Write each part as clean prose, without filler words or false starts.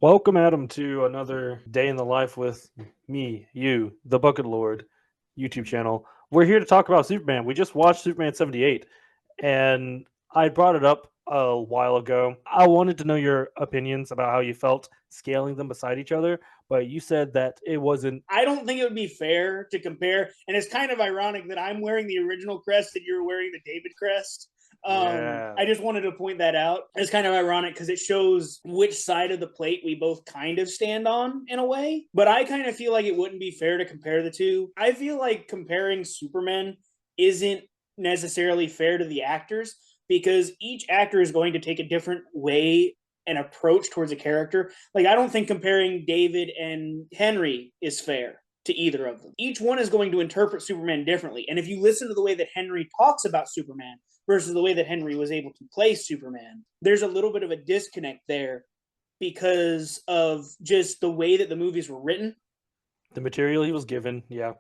Welcome, Adam, to another day in the life with me, you, the Bucket Lord YouTube channel. We're here to talk about Superman. We just watched Superman 78, and I brought it up a while ago. I wanted to know your opinions about how you felt scaling them beside each other, but you said that it wasn't. I don't think it would be fair to compare, and it's kind of ironic that I'm wearing the original crest and you're wearing the David crest. Yeah. I just wanted to point that out. It's kind of ironic because it shows which side of the plate we both kind of stand on in a way. But I kind of feel like it wouldn't be fair to compare the two. I feel like comparing Superman isn't necessarily fair to the actors because each actor is going to take a different way an approach towards a character. Like, I don't think comparing David and Henry is fair to either of them. Each one is going to interpret Superman differently. And if you listen to the way that Henry talks about Superman versus the way that Henry was able to play Superman, there's a little bit of a disconnect there because of just the way that the movies were written. The material he was given, yeah.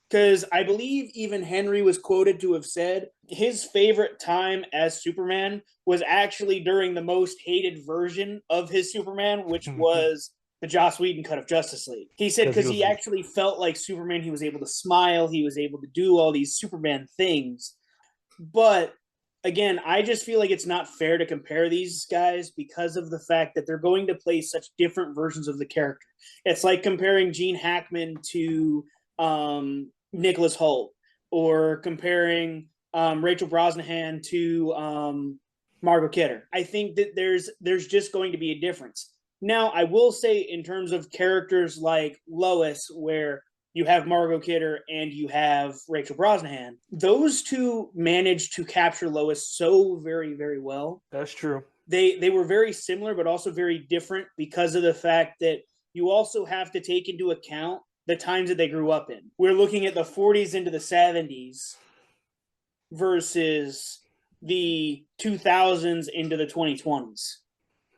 Because I believe even Henry was quoted to have said his favorite time as Superman was actually during the most hated version of his Superman, which was the Joss Whedon cut of Justice League. He said Because he because he was. actually felt like Superman, he was able to smile, he was able to do all these Superman things. But again, I just feel like it's not fair to compare these guys because of the fact that they're going to play such different versions of the character. It's like comparing Gene Hackman to Nicholas Hoult, or comparing Rachel Brosnahan to Margot Kidder. I think that there's just going to be a difference. Now, I will say in terms of characters like Lois, where you have Margot Kidder and you have Rachel Brosnahan, those two managed to capture Lois so very, very well. That's true. They were very similar, but also very different because of the fact that you also have to take into account the times that they grew up in. We're looking at the 40s into the 70s versus the 2000s into the 2020s.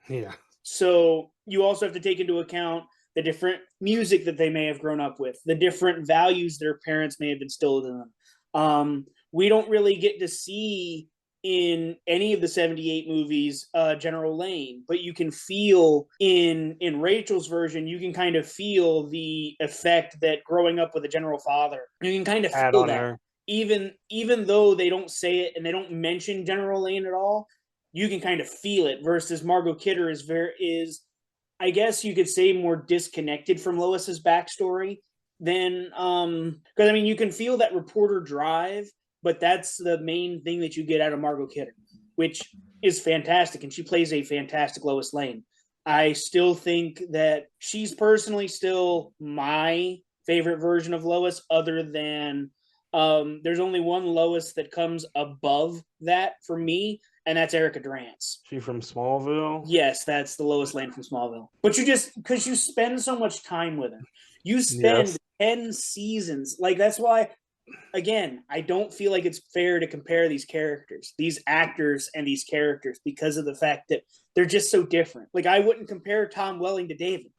Yeah. So you also have to take into account the different music that they may have grown up with, the different values their parents may have instilled in them. We don't really get to see in any of the 78 movies General Lane, but you can feel in Rachel's version, you can kind of feel the effect that growing up with a general father, you can kind of Had feel on that. her. Even though they don't say it and they don't mention General Lane at all, you can kind of feel it. Versus Margot Kidder is I guess you could say more disconnected from Lois's backstory than because I mean you can feel that reporter drive, but that's the main thing that you get out of Margot Kidder, which is fantastic, and she plays a fantastic Lois Lane. I still think that she's personally still my favorite version of Lois, other than there's only one Lois that comes above that for me, and that's Erica Durance. She from Smallville. Yes, that's the Lois Lane from Smallville. But you just because you spend so much time with her, you spend Yes. 10 seasons. Like, that's why, again, I don't feel like it's fair to compare these characters, these actors and these characters, because of the fact that they're just so different. Like, I wouldn't compare Tom Welling to David.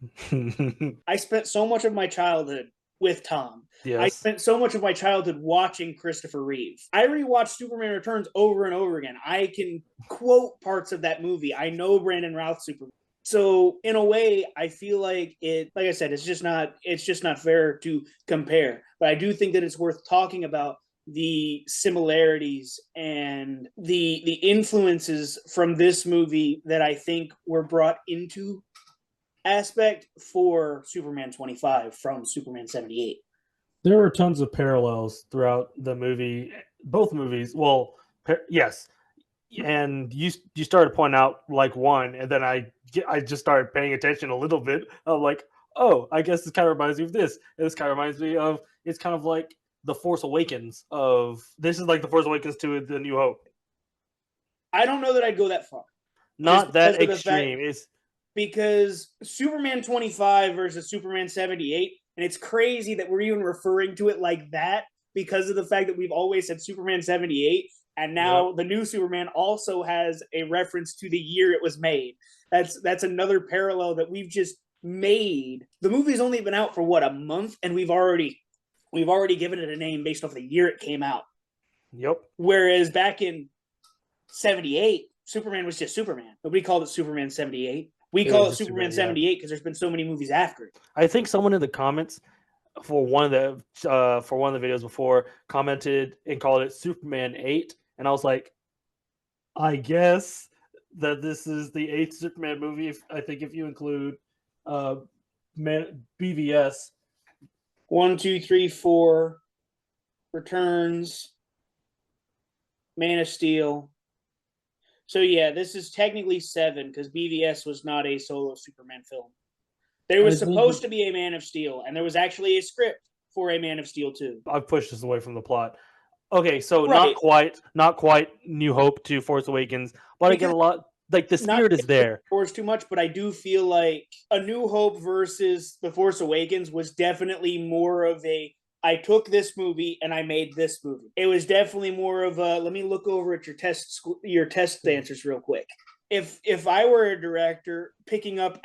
I spent so much of my childhood with Tom. I Yes. spent so much of my childhood watching Christopher Reeve. I rewatched Superman Returns over and over again. I can quote parts of that movie. I know Brandon Routh Superman. So in a way, I feel like it, like I said, it's just not fair to compare. But I do think that it's worth talking about the similarities and the influences from this movie that I think were brought into aspect for Superman 25 from Superman 78. There were tons of parallels throughout the movie, both movies. Well, yes, and you started pointing out like one, and then I just started paying attention a little bit. I'm like, oh, I guess this kind of reminds me of this. And this kind of reminds me of, it's kind of like the Force Awakens of, this is like the Force Awakens to the New Hope. I don't know that I'd go that far. Just Not because that of the fact, extreme. It's because Superman 25 versus Superman 78, and it's crazy that we're even referring to it like that because of the fact that we've always said Superman 78, and yep. now the new Superman also has a reference to the year it was made. That's another parallel that we've just made. The movie's only been out for what, a month, and we've already given it a name based off the year it came out. Yep. Whereas back in 78, Superman was just Superman. Nobody called it Superman 78. We It call was it just Superman Superman, yeah. 78 because there's been so many movies after it. I think someone in the comments for one of the videos before commented and called it Superman 8, and I was like, I guess that this is the 8th Superman movie. I think if you include BVS. 1, 2, 3, 4, Returns, Man of Steel. So yeah, this is technically 7 because BVS was not a solo Superman film. There was supposed to be a Man of Steel, and there was actually a script for a Man of Steel too. I've pushed this away from the plot. Okay, so Right. not quite New Hope to Force Awakens, but I get a lot. Like the spirit is there. Force too much, but I do feel like A New Hope versus The Force Awakens was definitely more of a I took this movie and I made this movie. It was definitely more of a let me look over at your test answers real quick. If I were a director picking up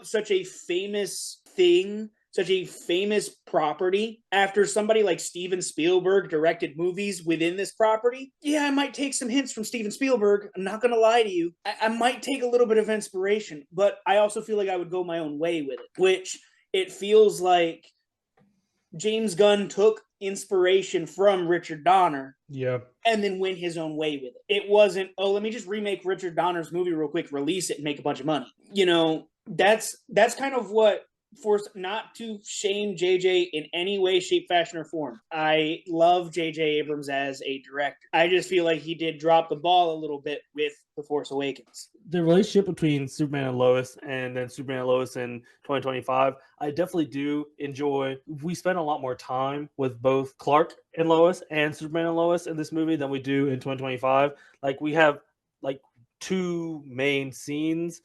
such a famous thing, such a famous property after somebody like Steven Spielberg directed movies within this property, yeah, I might take some hints from Steven Spielberg. I'm not going to lie to you. I might take a little bit of inspiration, but I also feel like I would go my own way with it, which it feels like James Gunn took inspiration from Richard Donner. Yeah. And then went his own way with it. It wasn't, oh, let me just remake Richard Donner's movie real quick, release it, and make a bunch of money. You know, that's kind of what forced, not to shame JJ in any way, shape, fashion, or form. I love JJ Abrams as a director. I just feel like he did drop the ball a little bit with The Force Awakens. The relationship between Superman and Lois and then Superman and Lois in 2025, I definitely do enjoy. We spend a lot more time with both Clark and Lois and Superman and Lois in this movie than we do in 2025. Like we have like 2 main scenes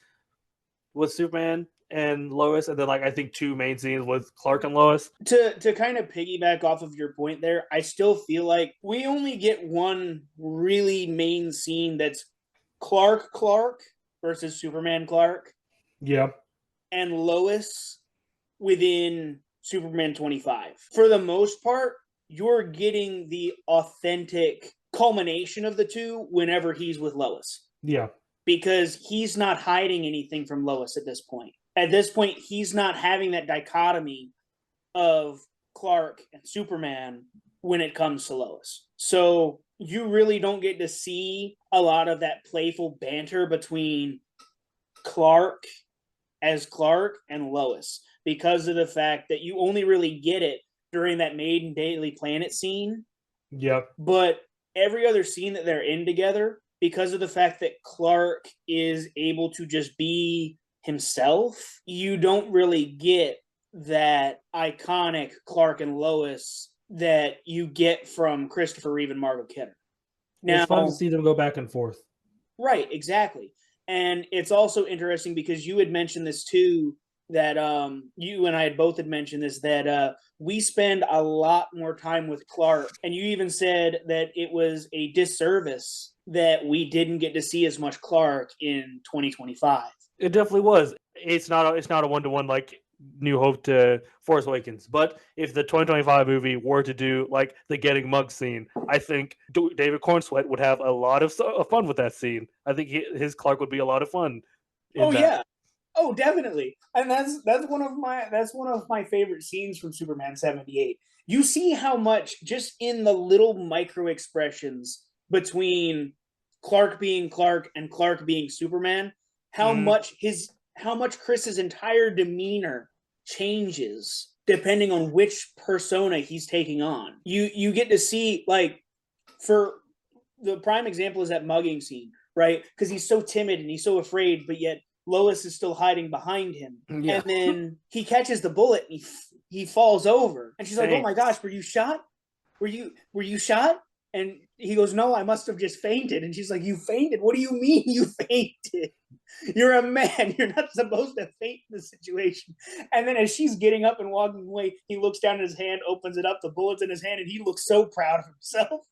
with Superman and Lois, and then like I think 2 main scenes with Clark and Lois. To kind of piggyback off of your point there, I still feel like we only get one really main scene that's Clark versus Superman Clark. Yeah. And Lois within Superman 25. For the most part, you're getting the authentic culmination of the two whenever he's with Lois. Yeah. Because he's not hiding anything from Lois at this point. At this point, he's not having that dichotomy of Clark and Superman when it comes to Lois. So you really don't get to see a lot of that playful banter between Clark as Clark and Lois because of the fact that you only really get it during that Maiden Daily Planet scene. Yep. But every other scene that they're in together, because of the fact that Clark is able to just be himself, you don't really get that iconic Clark and Lois that you get from Christopher Reeve and Margot Kidder. Now, it's fun to see them go back and forth. Right, exactly. And it's also interesting because you had mentioned this too, that you and I had both had mentioned this, that we spend a lot more time with Clark. And you even said that it was a disservice that we didn't get to see as much Clark in 2025. It definitely was. It's not a one-to-one like New Hope to Force Awakens. But if the 2025 movie were to do like the getting mugged scene, I think David Cornsweet would have a lot of fun with that scene. I think his Clark would be a lot of fun. Yeah. Oh, definitely. And that's one of my favorite scenes from Superman 78. You see how much just in the little micro expressions between Clark being Clark and Clark being Superman, how much Chris's entire demeanor changes depending on which persona he's taking on. You get to see, like, for the prime example is that mugging scene, right? Because he's so timid and he's so afraid, but yet Lois is still hiding behind him. Yeah. And then he catches the bullet and he falls over. And she's like, "Oh my gosh, were you shot? Were you shot?" And he goes, "No, I must have just fainted." And she's like, "You fainted? What do you mean you fainted? You're a man. You're not supposed to faint in this situation." And then as she's getting up and walking away, he looks down at his hand, opens it up, the bullet's in his hand, and he looks so proud of himself.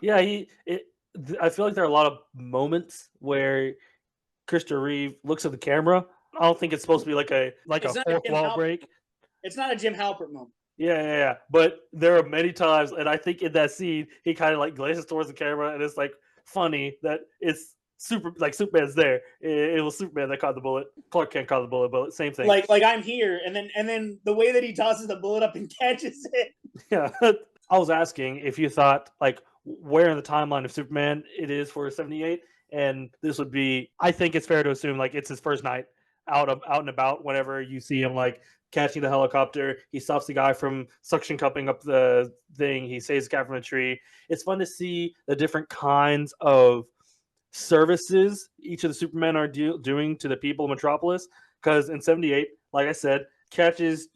Yeah, I feel like there are a lot of moments where Christopher Reeve looks at the camera. I don't think it's supposed to be like a fourth wall break. It's not a Jim Halpert moment. Yeah. But there are many times, and I think in that scene, he kind of like glances towards the camera, and it's like funny that it's Superman's there. It was Superman that caught the bullet. Clark Kent caught the bullet. Same thing. Like I'm here, and then the way that he tosses the bullet up and catches it. Yeah. I was asking if you thought like where in the timeline of Superman it is for 78, and this would be. I think it's fair to assume like it's his first night out and about. Whenever you see him like catching the helicopter, he stops the guy from suction cupping up the thing. He saves the guy from a tree. It's fun to see the different kinds of services each of the Supermen are doing to the people of Metropolis. Because in 78, like I said, gets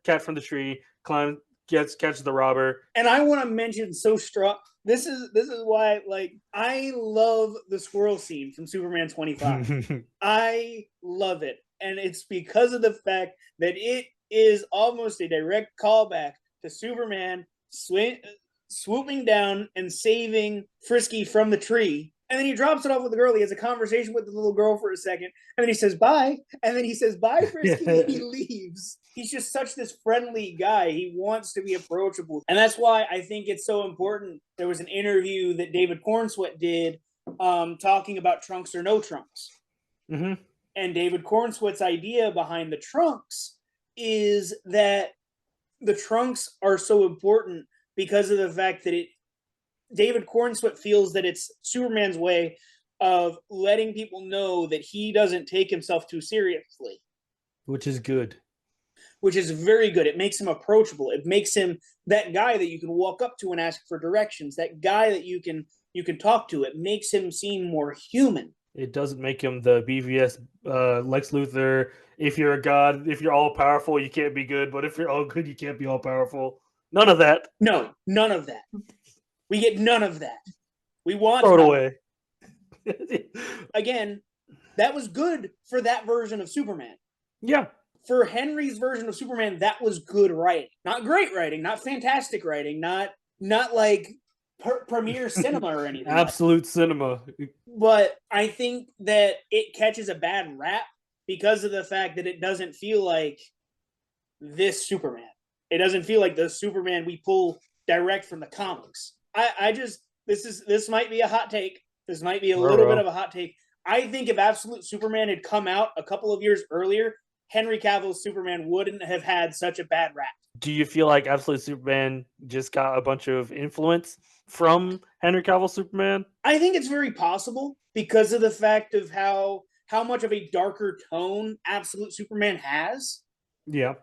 cat from the tree, catches the robber. And I want to mention so strong. This is why like I love the squirrel scene from Superman 25. I love it, and it's because of the fact that it is almost a direct callback to Superman swooping down and saving Frisky from the tree. And then he drops it off with the girl. He has a conversation with the little girl for a second. And then he says, bye. And then he says, bye, Frisky. And he leaves. He's just such this friendly guy. He wants to be approachable. And that's why I think it's so important. There was an interview that David Cornsweet did talking about trunks or no trunks. Mm-hmm. And David Cornsweet's idea behind the trunks is that the trunks are so important because of the fact that David Cornsweet feels that it's Superman's way of letting people know that he doesn't take himself too seriously. Which is good. Which is very good. It makes him approachable. It makes him that guy that you can walk up to and ask for directions. That guy that you can talk to. It makes him seem more human. It doesn't make him the BVS Lex Luthor. If you're a god, if you're all powerful, you can't be good. But if you're all good, you can't be all powerful. None of that. No, none of that. We get none of that. We want throw it away. Again, that was good for that version of Superman. Yeah. For Henry's version of Superman, that was good writing. Not great writing, not fantastic writing, not like premiere cinema or anything. Absolute cinema. But I think that it catches a bad rap because of the fact that it doesn't feel like this Superman. It doesn't feel like the Superman we pull direct from the comics. This might be a hot take. This might be a little bit of a hot take. I think if Absolute Superman had come out a couple of years earlier, Henry Cavill's Superman wouldn't have had such a bad rap. Do you feel like Absolute Superman just got a bunch of influence from Henry Cavill's Superman? I think it's very possible because of the fact of how much of a darker tone Absolute Superman has. Yeah.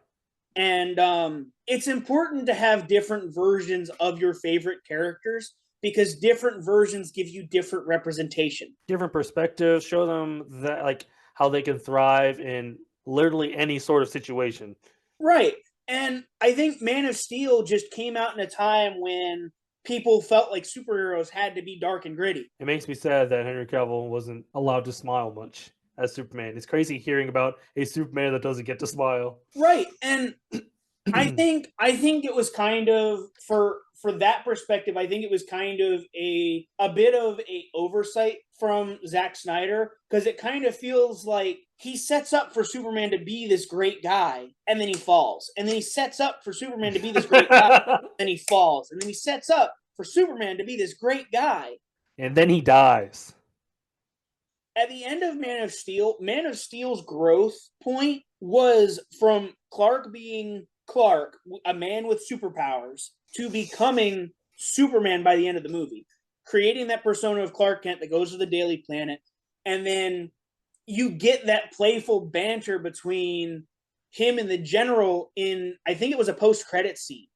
And it's important to have different versions of your favorite characters because different versions give you different representation. Different perspectives, show them that like how they can thrive in literally any sort of situation. Right. And I think Man of Steel just came out in a time when people felt like superheroes had to be dark and gritty. It makes me sad that Henry Cavill wasn't allowed to smile much as Superman. It's crazy hearing about a Superman that doesn't get to smile. Right. And I think it was kind of for that perspective, I think it was kind of a bit of a oversight from Zack Snyder because it kind of feels like he sets up for Superman to be this great guy and then he falls. And then he sets up for Superman to be this great guy and he falls. And then he sets up for Superman to be this great guy. And then he dies. At the end of Man of Steel's growth point was from Clark being Clark, a man with superpowers, to becoming Superman by the end of the movie. Creating that persona of Clark Kent that goes to the Daily Planet. And then you get that playful banter between him and the General in, I think it was a post-credit scene.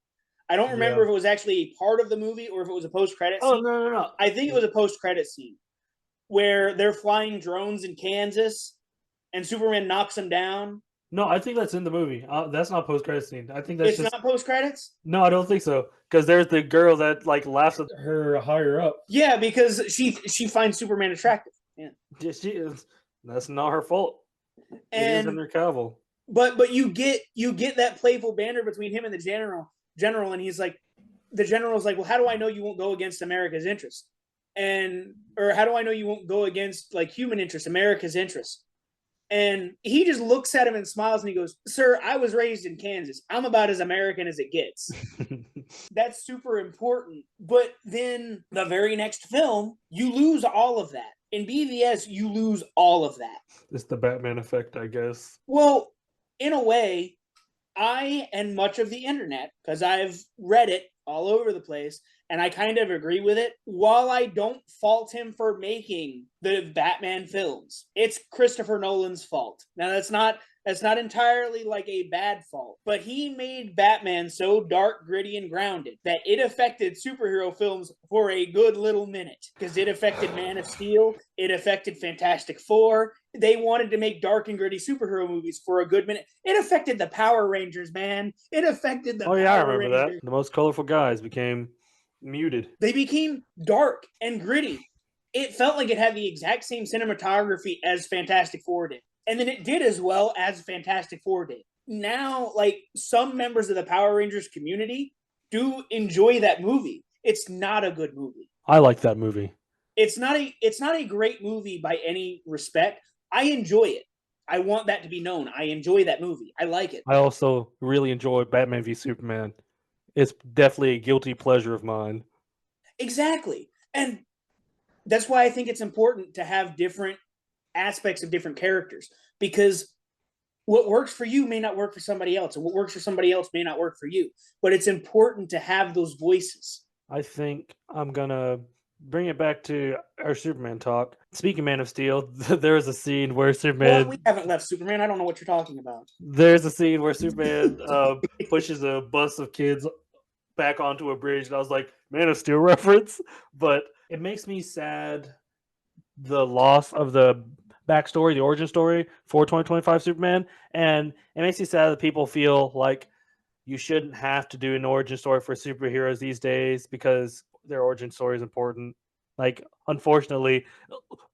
I don't remember if it was actually a part of the movie or if it was a post-credit scene. Oh, no. I think it was a post-credit scene where they're flying drones in Kansas and Superman knocks them down. No, I think that's in the movie. That's not post-credit scene. I think that's it's not post-credits? No, I don't think so. Because there's the girl that like laughs at her higher up. Yeah, because she finds Superman attractive. Yeah, she is. That's not her fault. And it is Henry Cavill. But you get that playful banter between him and the general, and he's like, the general's like, well, how do I know you won't go against America's interests? Or how do I know you won't go against like human interests, America's interests? And he just looks at him and smiles and he goes, sir, I was raised in Kansas. I'm about as American as it gets. That's super important. But then the very next film, you lose all of that. In BVS, you lose all of that. It's the Batman effect, I guess. Well, in a way, I and much of the internet, because I've read it all over the place, and I kind of agree with it. While I don't fault him for making the Batman films, it's Christopher Nolan's fault. Now that's not entirely like a bad fault, but he made Batman so dark, gritty, and grounded that it affected superhero films for a good little minute. Because it affected Man of Steel, it affected Fantastic Four. They wanted to make dark and gritty superhero movies for a good minute. It affected the Power Rangers, man. It affected the Oh yeah, I Power remember Rangers. that. The most colorful guys became muted. They became dark and gritty. It felt like it had the exact same cinematography as Fantastic Four did. And then it did as well as Fantastic Four did. Now, like, some members of the Power Rangers community do enjoy that movie. It's not a good movie. I like that movie. It's not a great movie by any respect. I enjoy it. I want that to be known. I enjoy that movie. I like it. I also really enjoy Batman v Superman. It's definitely a guilty pleasure of mine. Exactly. And that's why I think it's important to have different aspects of different characters, because what works for you may not work for somebody else, and what works for somebody else may not work for you. But it's important to have those voices. I think I'm gonna bring it back to our Superman talk. Speaking of Man of Steel, there is a scene where Superman. Well, we haven't left Superman. I don't know what you're talking about. There's a scene where Superman pushes a bus of kids back onto a bridge, and I was like, Man of Steel reference. But it makes me sad, the loss of the backstory, the origin story for 2025 Superman, and it makes me sad that people feel like you shouldn't have to do an origin story for superheroes these days because their origin story is important. Like, unfortunately,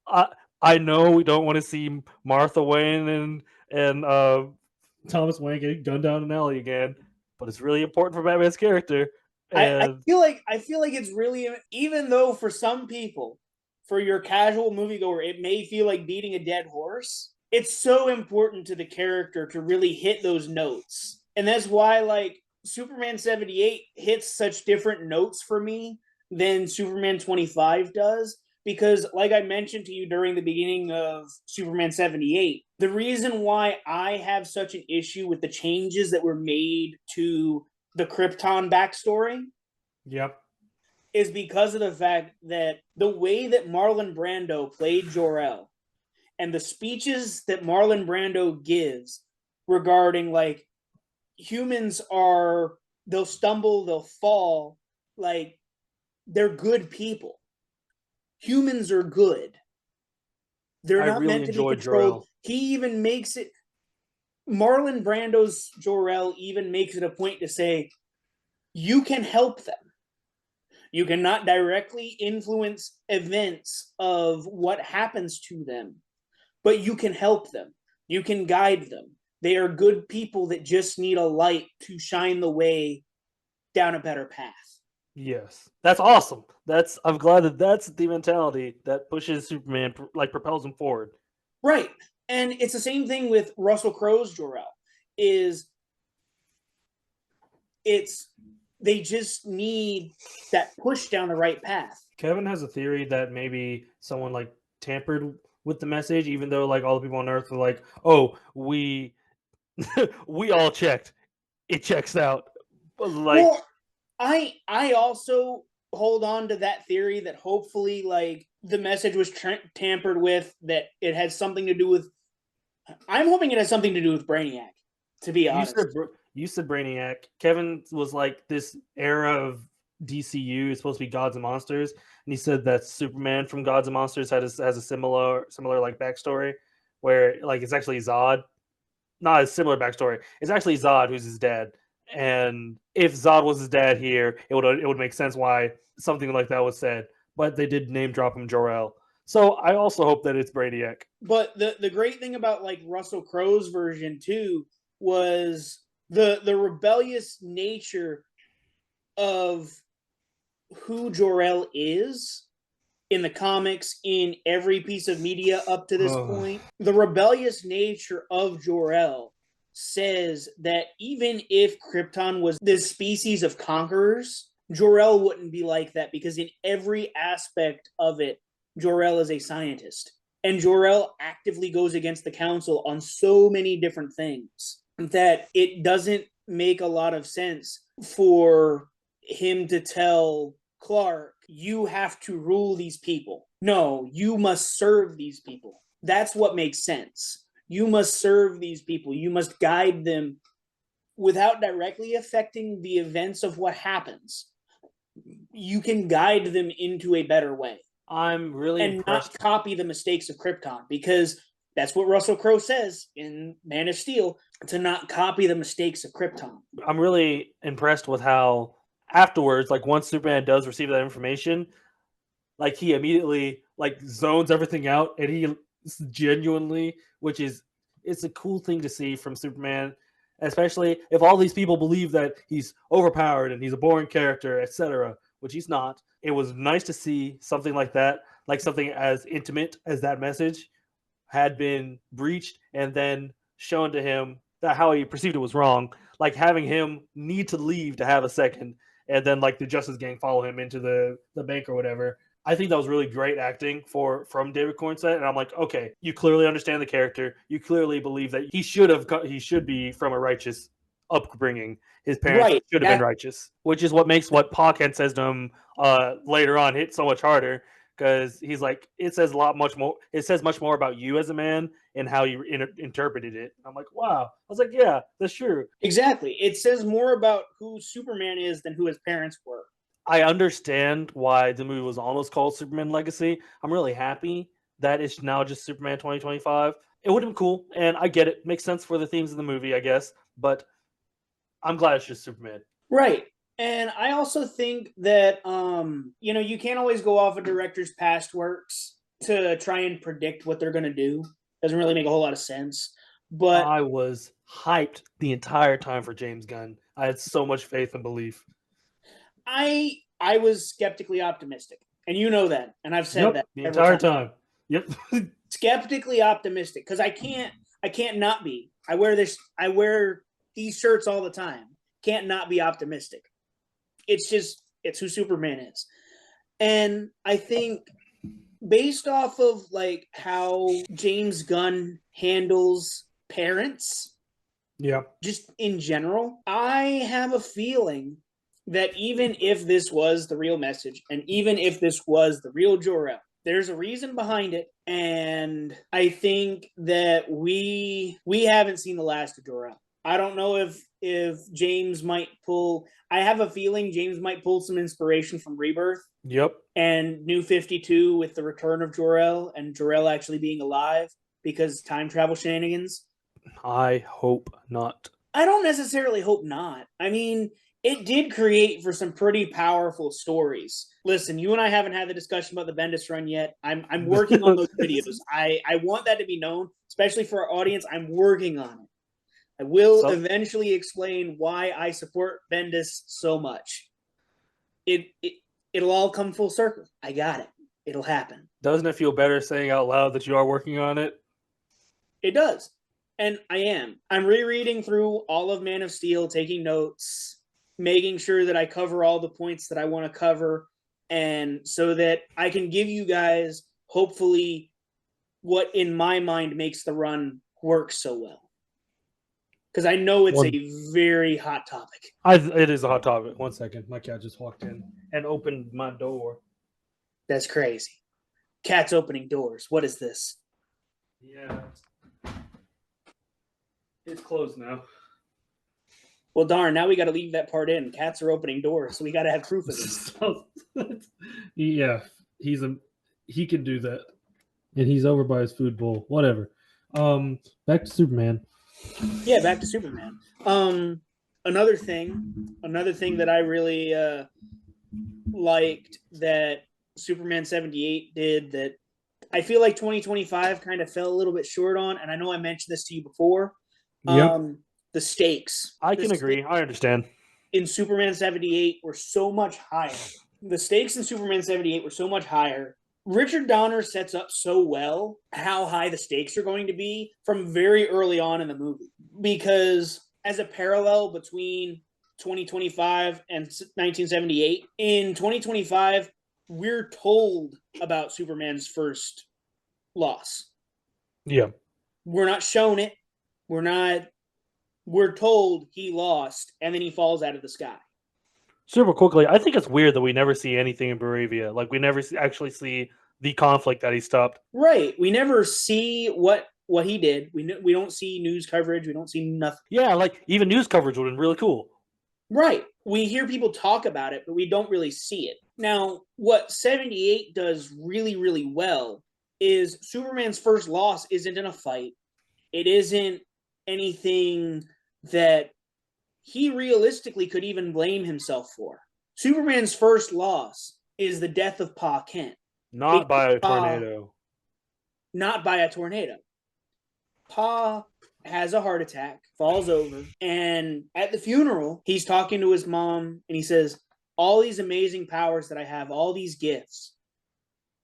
I I know we don't want to see Martha Wayne and Thomas Wayne getting gunned down an alley again, but it's really important for Batman's character. And I feel like it's really, even though for some people, for your casual moviegoer, it may feel like beating a dead horse. It's so important to the character to really hit those notes. And that's why, like, Superman 78 hits such different notes for me than Superman 25 does. Because, like I mentioned to you during the beginning of Superman 78, the reason why I have such an issue with the changes that were made to the Krypton backstory yep, is because of the fact that the way that Marlon Brando played Jor-El and the speeches that Marlon Brando gives regarding, like, humans are, they'll stumble, they'll fall, like, they're good people. Humans are good. They're I not really meant to be enjoyed controlled. Jor-El. He even makes it, Marlon Brando's Jor-El even makes it a point to say, you can help them. You cannot directly influence events of what happens to them, but you can help them. You can guide them. They are good people that just need a light to shine the way down a better path. Yes, that's awesome. I'm glad that that's the mentality that pushes Superman, like propels him forward. Right. And it's the same thing with Russell Crowe's Jor-El. Is it's they just need that push down the right path. Kevin has a theory that maybe someone like tampered with the message, even though like all the people on Earth were like, "Oh, we we all checked, it checks out." Like, well, I also hold on to that theory that hopefully, like, the message was tampered with, that it has something to do with. I'm hoping it has something to do with Brainiac. To be honest, you said Brainiac. Kevin was like, this era of DCU is supposed to be Gods and Monsters, and he said that Superman from Gods and Monsters has a similar like backstory, where like it's actually Zod, not a similar backstory. It's actually Zod who's his dad, and if Zod was his dad here, it would make sense why something like that was said. But they did name drop him Jor-El, so I also hope that it's Brainiac. But the great thing about, like, Russell Crowe's version too was the rebellious nature of who Jor-El is in the comics, in every piece of media up to this point. The rebellious nature of Jor-El says that even if Krypton was this species of conquerors, Jor-El wouldn't be like that, because in every aspect of it, Jor-El is a scientist. And Jor-El actively goes against the council on so many different things that it doesn't make a lot of sense for him to tell Clark, you have to rule these people. No, you must serve these people. That's what makes sense. You must serve these people. You must guide them without directly affecting the events of what happens. You can guide them into a better way. I'm really and impressed. Not copy the mistakes of Krypton, because that's what Russell Crowe says in Man of Steel, to not copy the mistakes of Krypton. I'm really impressed with how afterwards, like once Superman does receive that information, like he immediately like zones everything out, and he genuinely, which is it's a cool thing to see from Superman, especially if all these people believe that he's overpowered and he's a boring character, etc., which he's not. It was nice to see something like that, like something as intimate as that message had been breached and then shown to him that how he perceived it was wrong, like having him need to leave to have a second, and then like the Justice Gang follow him into the bank or whatever. I think that was really great acting from David Cornsett, and I'm like, okay, you clearly understand the character. You clearly believe that he should be from a righteous upbringing. His parents should have been righteous, which is what makes what Pa Kent says to him later on hit so much harder, because he's like, it says much more about you as a man and how you interpreted it. I'm like, wow. I was like, yeah, that's true. Exactly. It says more about who Superman is than who his parents were. I understand why the movie was almost called Superman Legacy. I'm really happy that it's now just Superman 2025. It would have been cool, and I get it. Makes sense for the themes of the movie, I guess, but I'm glad it's just Superman. Right. And I also think that, you can't always go off a director's past works to try and predict what they're going to do. Doesn't really make a whole lot of sense. But I was hyped the entire time for James Gunn. I had so much faith and belief. I was skeptically optimistic, and you know that, and I've said that the entire time. Yep. Skeptically optimistic, because I can't not be. I wear these shirts all the time. Can't not be optimistic. It's who Superman is. And I think based off of like how James Gunn handles parents, just in general, I have a feeling that even if this was the real message, and even if this was the real Jor-El, there's a reason behind it, and I think that we haven't seen the last of Jor-El. I don't know if James might pull. I have a feeling James might pull some inspiration from Rebirth. Yep. And New 52 with the return of Jor-El and Jor-El actually being alive because time travel shenanigans. I hope not. I don't necessarily hope not. I mean, it did create for some pretty powerful stories. Listen, you and I haven't had the discussion about the Bendis run yet. I'm working on those videos. I want that to be known, especially for our audience. I'm working on it. I will eventually explain why I support Bendis so much. It'll all come full circle. I got it. It'll happen. Doesn't it feel better saying out loud that you are working on it? It does. And I am. I'm rereading through all of Man of Steel, taking notes, making sure that I cover all the points that I want to cover, and so that I can give you guys, hopefully, what in my mind makes the run work so well. Because I know it's a very hot topic. It is a hot topic. 1 second. My cat just walked in and opened my door. That's crazy. Cats opening doors. What is this? Yeah. It's closed now. Well, darn. Now we got to leave that part in. Cats are opening doors, so we got to have proof of this. Yeah. He can do that. And he's over by his food bowl. Whatever. Back to Superman. Yeah, back to Superman. Another thing that I really liked that Superman 78 did that I feel like 2025 kind of fell a little bit short on, and I know I mentioned this to you before. The stakes. I can agree. I understand. In Superman 78 were so much higher. The stakes in Superman 78 were so much higher. Richard Donner sets up so well how high the stakes are going to be from very early on in the movie. Because as a parallel between 2025 and 1978, in 2025, we're told about Superman's first loss. Yeah. We're not shown it. We're told he lost, and then he falls out of the sky. Super quickly, I think it's weird that we never see anything in Baravia. Like we never actually see the conflict that he stopped. Right. We never see what he did. We don't see news coverage. We don't see nothing. Yeah, like even news coverage would have been really cool. Right. We hear people talk about it, but we don't really see it. Now, what 78 does really, really well is Superman's first loss isn't in a fight. It isn't anything that he realistically could even blame himself for. Superman's first loss is the death of Pa Kent. Not by a tornado. Not by a tornado. Pa has a heart attack, falls over, and at the funeral, he's talking to his mom, and he says, all these amazing powers that I have, all these gifts,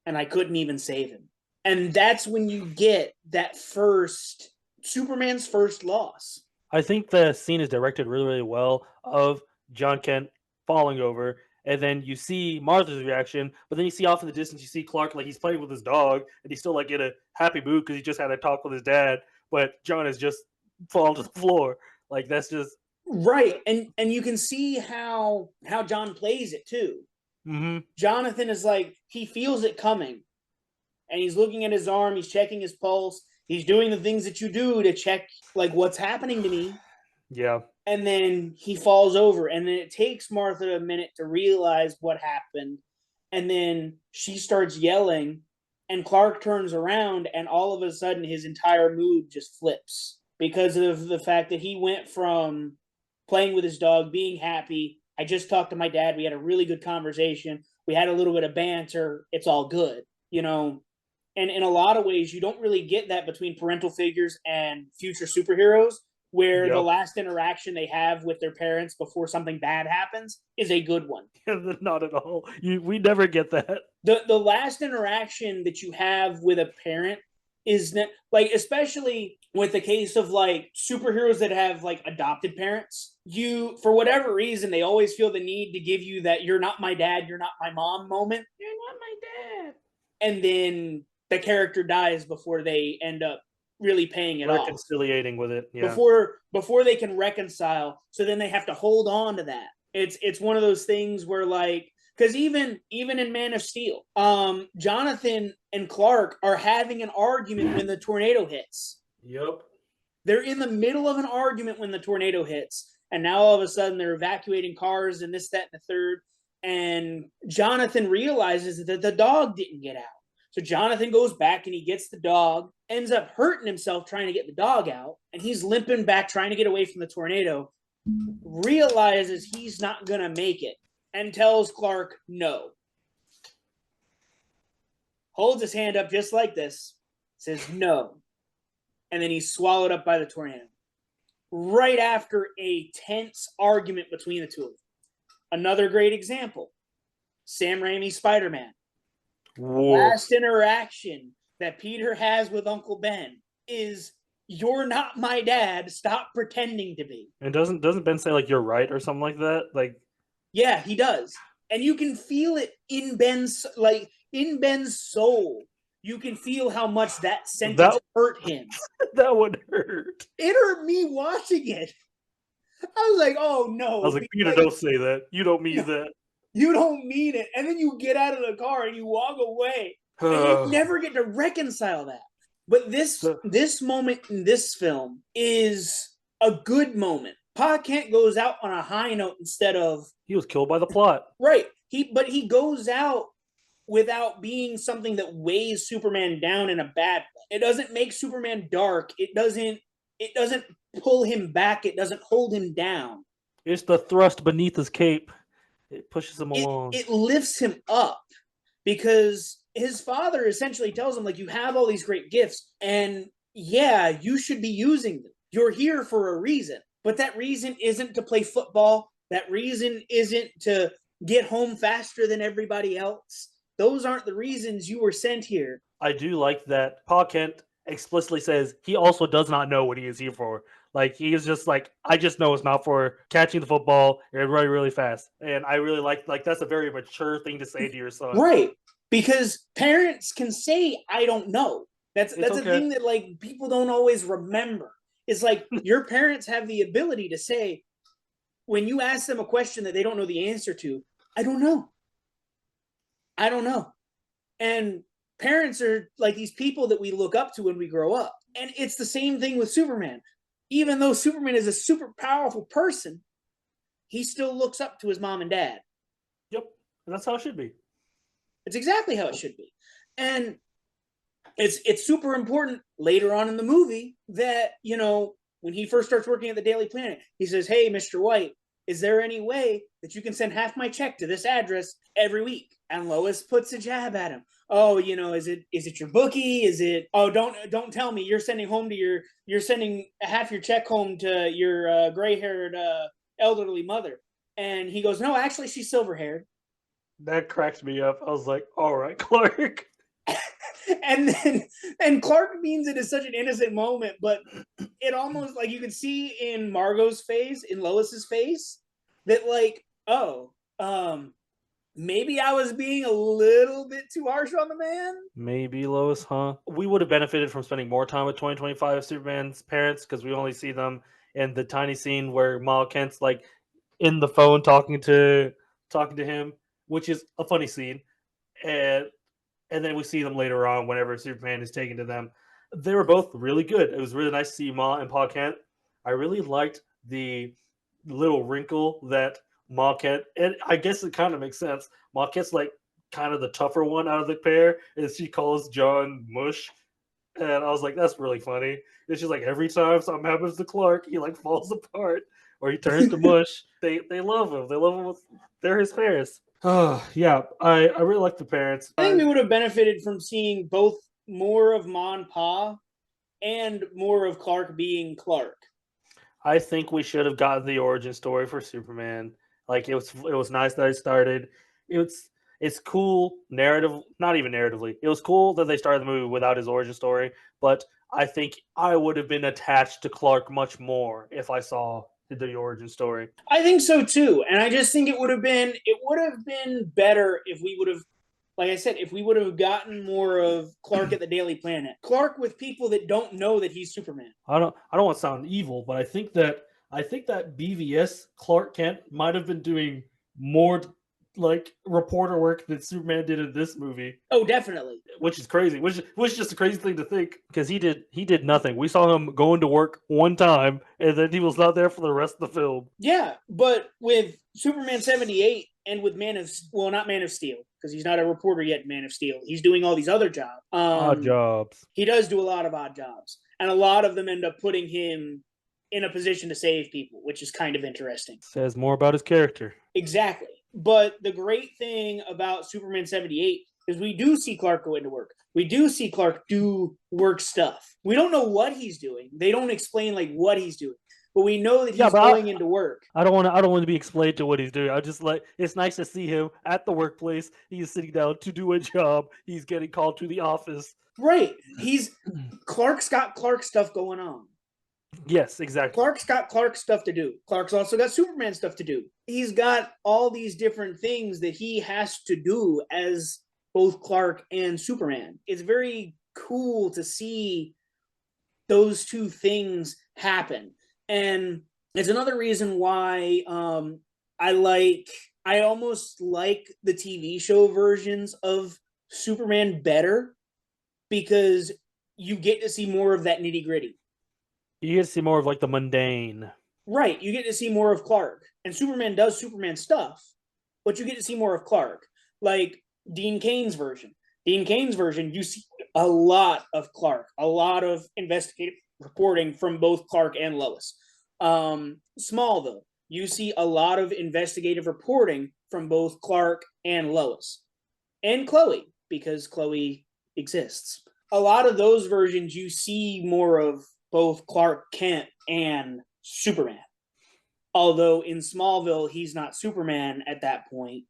and I couldn't even save him. And that's when you get that first, Superman's first loss. I think the scene is directed really, really well of John Kent falling over, and then you see Martha's reaction, but then you see off in the distance, you see Clark like he's playing with his dog, and he's still like in a happy mood because he just had a talk with his dad, but John has just fallen to the floor. Like that's just right, and you can see how John plays it too. Mm-hmm. Jonathan is like he feels it coming, and he's looking at his arm, he's checking his pulse, he's doing the things that you do to check like what's happening to me. Yeah. And then he falls over, and then it takes Martha a minute to realize what happened, and then she starts yelling, and Clark turns around, and all of a sudden his entire mood just flips because of the fact that he went from playing with his dog, being happy. I just talked to my dad. We had a really good conversation. We had a little bit of banter. It's all good, you know. And in a lot of ways, you don't really get that between parental figures and future superheroes, where the last interaction they have with their parents before something bad happens is a good one. Not at all. We never get that. The last interaction that you have with a parent is not, like, especially with the case of like superheroes that have like adopted parents, you, for whatever reason, they always feel the need to give you that you're not my dad, you're not my mom moment. You're not my dad. And then the character dies before they end up really paying it off. Reconciliating with it. Yeah. Before they can reconcile. So then they have to hold on to that. It's one of those things where like, because even in Man of Steel, Jonathan and Clark are having an argument when the tornado hits. Yep. They're in the middle of an argument when the tornado hits, and now all of a sudden they're evacuating cars and this, that, and the third. And Jonathan realizes that the dog didn't get out. So Jonathan goes back and he gets the dog, ends up hurting himself trying to get the dog out, and he's limping back trying to get away from the tornado, realizes he's not going to make it, and tells Clark no. Holds his hand up just like this, says no, and then he's swallowed up by the tornado. Right after a tense argument between the two of them. Another great example, Sam Raimi's Spider-Man. Whoa. Last interaction that Peter has with Uncle Ben is, "You're not my dad. Stop pretending to be." And doesn't Ben say like you're right or something like that? Like, yeah, he does, and you can feel it in Ben's soul. You can feel how much that sentence hurt him. That would hurt. It hurt me watching it. I was like, "Oh no!" I was like, "Peter, don't say that. You don't mean that. You don't mean it." And then you get out of the car and you walk away. And you never get to reconcile that. But this moment in this film is a good moment. Pa Kent goes out on a high note instead of... He was killed by the plot. Right. But he goes out without being something that weighs Superman down in a bad way. It doesn't make Superman dark. It doesn't pull him back. It doesn't hold him down. It's the thrust beneath his cape. It pushes him along. It lifts him up because his father essentially tells him, like, you have all these great gifts and yeah, you should be using them. You're here for a reason, but that reason isn't to play football. That reason isn't to get home faster than everybody else. Those aren't the reasons you were sent here. I do like that Pa Kent explicitly says he also does not know what he is here for. Like he is just like, I just know it's not for catching the football and running really fast. And I really like that's a very mature thing to say to your son. Right. Because parents can say, I don't know. That's It's a okay. thing that like people don't always remember. It's like your parents have the ability to say, when you ask them a question that they don't know the answer to, I don't know. I don't know. And parents are like these people that we look up to when we grow up. And it's the same thing with Superman. Even though Superman is a super powerful person, he still looks up to his mom and dad. Yep. And that's how it should be. It's exactly how it should be. And it's super important later on in the movie that, you know, when he first starts working at the Daily Planet, he says, "Hey, Mr. White, is there any way that you can send half my check to this address every week?" And Lois puts a jab at him. "Oh, you know, is it your bookie? Is it? Oh, don't tell me you're sending half your check home to your gray-haired elderly mother." And he goes, "No, actually, she's silver-haired." That cracked me up. I was like, all right, Clark. And then and Clark means it is such an innocent moment, but it almost like you could see in Margot's face, in Lois's face, that like, oh, maybe I was being a little bit too harsh on the man. Maybe Lois, huh? We would have benefited from spending more time with 2025 Superman's parents because we only see them in the tiny scene where Ma Kent's like in the phone talking to him, which is a funny scene. And and then we see them later on whenever Superman is taken to them. They were both really good. It was really nice to see Ma and Pa Kent. I really liked the little wrinkle that Ma Kent, and I guess it kind of makes sense. Ma Kent's like kind of the tougher one out of the pair, and she calls John Mush. And I was like, that's really funny. And she's like, every time something happens to Clark, he like falls apart or he turns to mush. They love him. They love him. They're his parents. Oh yeah, I really like the parents. I think we would have benefited from seeing both more of Ma and Pa and more of Clark being Clark. I think we should have gotten the origin story for Superman. Like it was nice that it started. It's cool narrative, not even narratively. It was cool that they started the movie without his origin story, but I think I would have been attached to Clark much more if I saw the origin story. I think so too, and I just think it would have been better if we would have, like I said, if we would have gotten more of Clark at the Daily Planet, Clark with people that don't know that he's Superman. I don't want to sound evil, but I think that BVS Clark Kent might have been doing more like reporter work than Superman did in this movie. Oh, definitely. Which is crazy. Which is just a crazy thing to think because he did nothing. We saw him going to work one time and then he was not there for the rest of the film. Yeah, but with Superman 78 and with not Man of Steel, because he's not a reporter yet in Man of Steel. He's doing all these other jobs. Odd jobs. He does do a lot of odd jobs. And a lot of them end up putting him in a position to save people, which is kind of interesting. Says more about his character. Exactly. But the great thing about Superman 78 is we do see Clark go into work. We do see Clark do work stuff. We don't know what he's doing. They don't explain like what he's doing. But we know that he's going into work. I don't want to be explained to what he's doing. I just like it's nice to see him at the workplace. He's sitting down to do a job. He's getting called to the office. Right. Clark's got Clark stuff going on. Yes, exactly. Clark's got Clark stuff to do. Clark's also got Superman stuff to do. He's got all these different things that he has to do as both Clark and Superman. It's very cool to see those two things happen. And it's another reason why I almost like the TV show versions of Superman better because you get to see more of that nitty gritty. You get to see more of like the mundane. Right. You get to see more of Clark. And Superman does Superman stuff, but you get to see more of Clark. Like Dean Cain's version. Dean Cain's version, you see a lot of Clark, a lot of investigative reporting from both Clark and Lois. Smallville, you see a lot of investigative reporting from both Clark and Lois. And Chloe, because Chloe exists. A lot of those versions, you see more of both Clark Kent and Superman. Although in Smallville, he's not Superman at that point.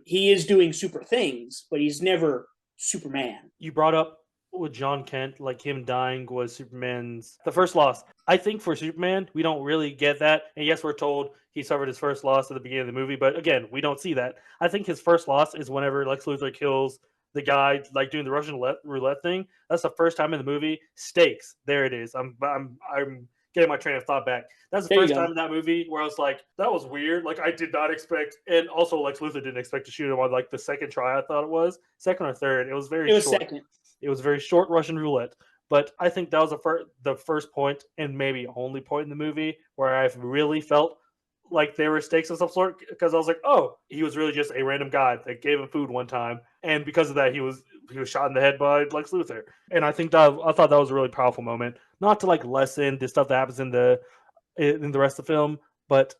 He is doing super things, but he's never Superman. You brought up with John Kent, like him dying was Superman's the first loss. I think for Superman, we don't really get that. And yes, we're told he suffered his first loss at the beginning of the movie, but again, we don't see that. I think his first loss is whenever Lex Luthor kills the guy like doing the Russian roulette thing. That's the first time in the movie. Stakes. There it is. I'm getting my train of thought back. That's the There you first go. time in that movie where I was like, that was weird. Like I did not expect, and also Lex Luthor didn't expect to shoot him on like the second try. I thought it was second or third. It was very It was short. second. It was very short Russian roulette. But I think that was the first point and maybe only point in the movie where I've really felt like there were stakes of some sort because I was like, oh, he was really just a random guy that gave him food one time, and because of that, he was shot in the head by Lex Luthor. And I thought that was a really powerful moment. Not to like lessen the stuff that happens in the rest of the film, but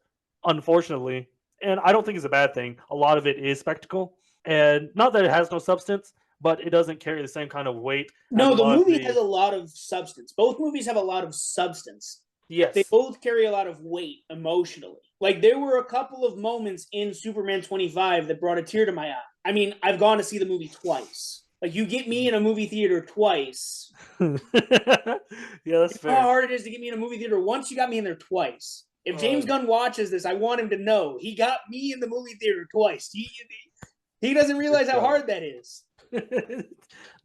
unfortunately, and I don't think it's a bad thing. A lot of it is spectacle, and not that it has no substance, but it doesn't carry the same kind of weight as a No, the lot of movie the has a lot of substance. Both movies have a lot of substance. They yes. both carry a lot of weight emotionally. Like there were a couple of moments in Superman 25 that brought a tear to my eye. I mean, I've gone to see the movie twice. Like you get me in a movie theater twice. Yeah, that's You know how fair. hard it is to get me in a movie theater once. You got me in there twice. If James Um, Gunn watches this, I want him to know he got me in the movie theater twice. He doesn't realize how hard that is.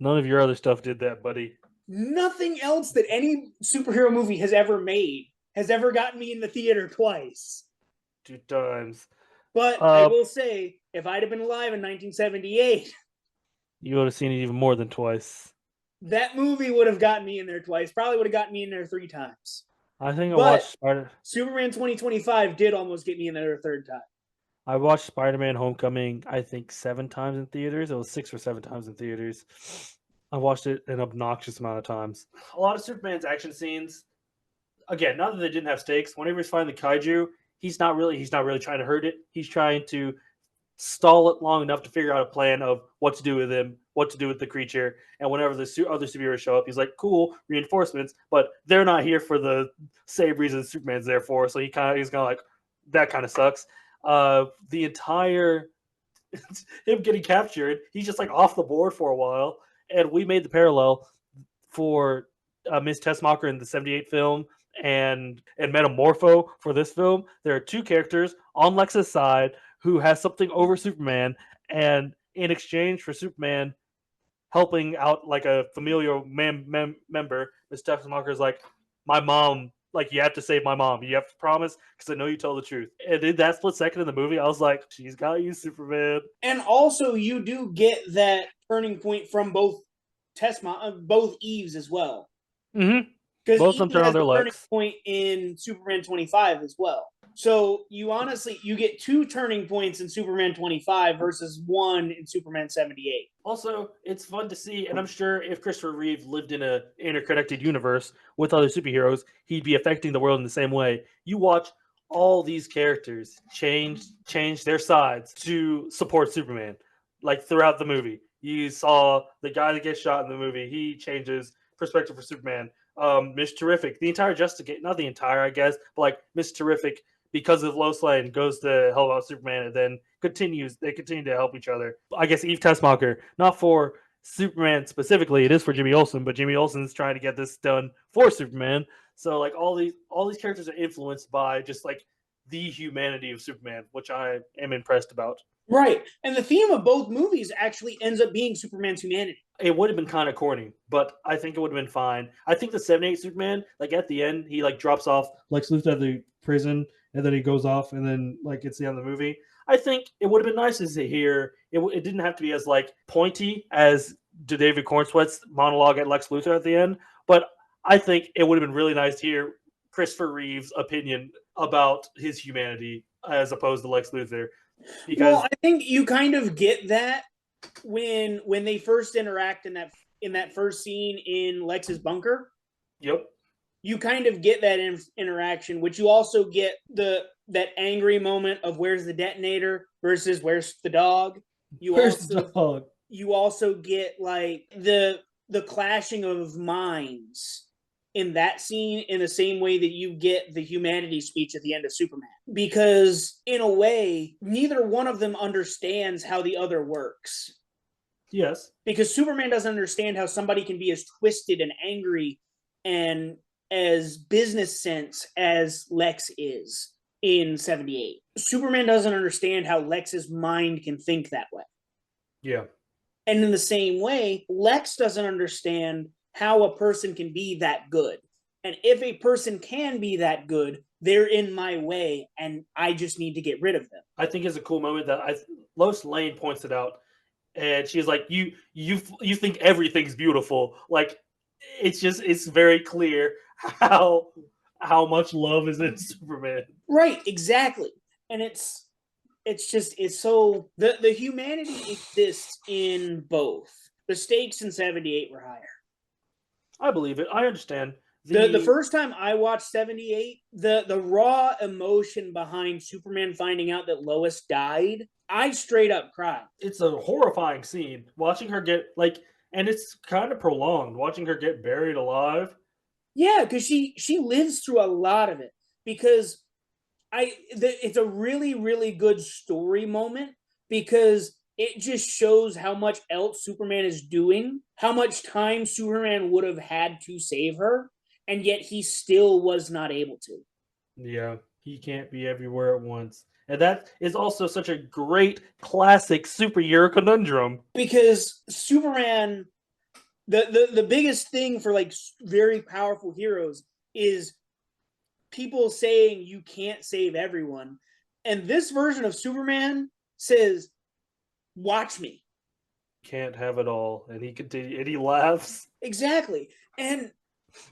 None of your other stuff did that, buddy. Nothing else that any superhero movie has ever made has ever gotten me in the theater twice. 2 times. But I will say, if I'd have been alive in 1978, You would have seen it even more than twice. that movie would have gotten me in there twice. Probably would have gotten me in there 3 times. I think But Superman 2025 did almost get me in there a third time. I watched Spider-Man: Homecoming. I think 7 times in theaters. It was 6 or 7 times in theaters. I watched it an obnoxious amount of times. A lot of Superman's action scenes. Again, not that they didn't have stakes. Whenever he's fighting the kaiju, he's not really trying to hurt it. He's trying to stall it long enough to figure out a plan of what to do with him, what to do with the creature. And whenever the other superheroes show up, he's like, "Cool, reinforcements," but they're not here for the same reason Superman's there for. So he's kind of like, that kind of sucks. The entire him getting captured, he's just like off the board for a while. And we made the parallel for Miss Tessmacher in the '78 film and Metamorpho for this film. There are two characters on Lex's side who has something over Superman, and in exchange for Superman helping out like a familial member, Miss Tessmacher is like, my mom. Like, you have to save my mom. You have to promise because I know you tell the truth. And in that split second in the movie, I was like, she's got you, Superman. And also, you do get that turning point from both both Eves as well. Mm-hmm. Because Both of them Eve turn on has their the turning legs. point in Superman 25 as well. So you get 2 turning points in Superman 25 versus 1 in Superman 78. Also, it's fun to see, and I'm sure if Christopher Reeve lived in an interconnected universe with other superheroes, he'd be affecting the world in the same way. You watch all these characters change their sides to support Superman, like throughout the movie. You saw the guy that gets shot in the movie; he changes perspective for Superman. Miss Terrific, the entire Justice, not the entire, I guess, but like Miss Terrific, because of Lois Lane, goes to help out Superman, and then they continue to help each other. I guess Eve Tessmacher, not for Superman specifically, it is for Jimmy Olsen, but Jimmy Olsen's trying to get this done for Superman. So like all these characters are influenced by just like the humanity of Superman, which I am impressed about. Right. And the theme of both movies actually ends up being Superman's humanity. It would have been kind of corny, but I think it would have been fine. I think the '78 Superman, like at the end, he like drops off Lex Luthor at the prison, and then he goes off, and then like it's the end of the movie. I think it would have been nice to hear it didn't have to be as like pointy as David Cornsweet's monologue at Lex Luthor at the end, but I think it would have been really nice to hear Christopher Reeve's opinion about his humanity as opposed to Lex Luthor. Because Well, I think you kind of get that when they first interact in that first scene in Lex's bunker. yep, You kind of get that interaction, which you also get that angry moment of where's the detonator versus where's the dog. where's the dog? You also get like the clashing of minds in that scene in the same way that you get the humanity speech at the end of Superman. Because in a way, neither one of them understands how the other works. Yes. Because Superman doesn't understand how somebody can be as twisted and angry and as business sense as Lex is in 78. Superman doesn't understand how Lex's mind can think that way. Yeah. And in the same way, Lex doesn't understand how a person can be that good. And if a person can be that good, they're in my way and I just need to get rid of them. I think it's a cool moment that Lois Lane points it out, and she's like, you think everything's beautiful. Like, it's very clear how how much love is in Superman. Right, exactly. And it's so the humanity exists in both. The stakes in 78 were higher. I believe it. I understand. The first time I watched 78, the raw emotion behind Superman finding out that Lois died, I straight up cried. It's a horrifying scene watching her get like, and it's kind of prolonged watching her get buried alive. Yeah, because she lives through a lot of it. Because it's a really good story moment because it just shows how much else Superman is doing, how much time Superman would have had to save her, and yet he still was not able to. Yeah, he can't be everywhere at once. And that is also such a great classic superhero conundrum. Because Superman, the biggest thing for like very powerful heroes is people saying you can't save everyone. And this version of Superman says, watch me. Can't have it all. And he laughs. Exactly. And